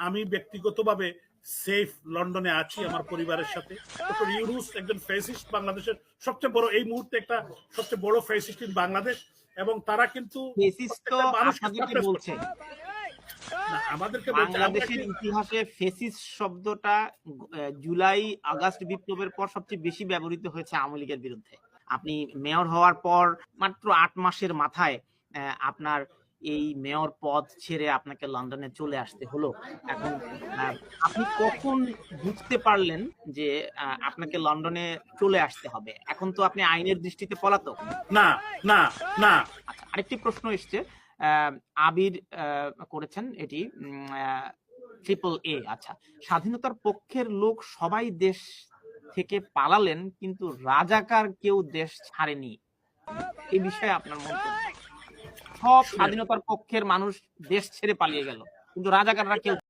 আমি ব্যক্তিগতভাবে সেফ লন্ডনে আছি আমার পরিবারের সাথে। ডক্টর ইউনূস একজন ফ্যাসিস্ট, বাংলাদেশের সবচেয়ে বড় এই মুহূর্তে একটা সবচেয়ে বড় ফ্যাসিস্ট ইন বাংলাদেশ, এবং তারা কিন্তু ফেসিস্ট তো প্রত্যেকটা মানুষকে আপনাদেরকে সাপ্রেস বলছে। করছে। না, আমাদেরকে বলছে আমরা বাংলাদেশের কি ইতিহাসে ফেসিস্ট শব্দটা জুলাই আগস্ট বিপ্লবের পর সবচেয়ে বেশি ব্যবহৃত হয়েছে আওয়ামী লীগের বিরুদ্ধে। আপনি মেয়র হওয়ার পর মাত্র ৮ মাসের মাথায় আপনার এই মেয়র পদ ছেড়ে আপনাকে লন্ডনে চলে আসতে হলো। এখন আপনি কখন বুঝতে পারলেন যে আপনাকে লন্ডনে চলে আসতে হবে? এখন তো আপনি আইনের দৃষ্টিতে পলাতক। না না না আচ্ছা, আরেকটি প্রশ্ন এসছে, আবির করেছেন এটি ট্রিপল এ। আচ্ছা, স্বাধীনতার পক্ষের লোক সবাই দেশ থেকে পালালেন, কিন্তু রাজাকার কেউ দেশ ছাড়েনি। এই বিষয়ে আপনার মন্তব্য? সব শুনেন, স্বাধীনতার পক্ষের মানুষ দেশ ছেড়ে পালিয়ে গেল, কিন্তু রাজাকাররা কেউ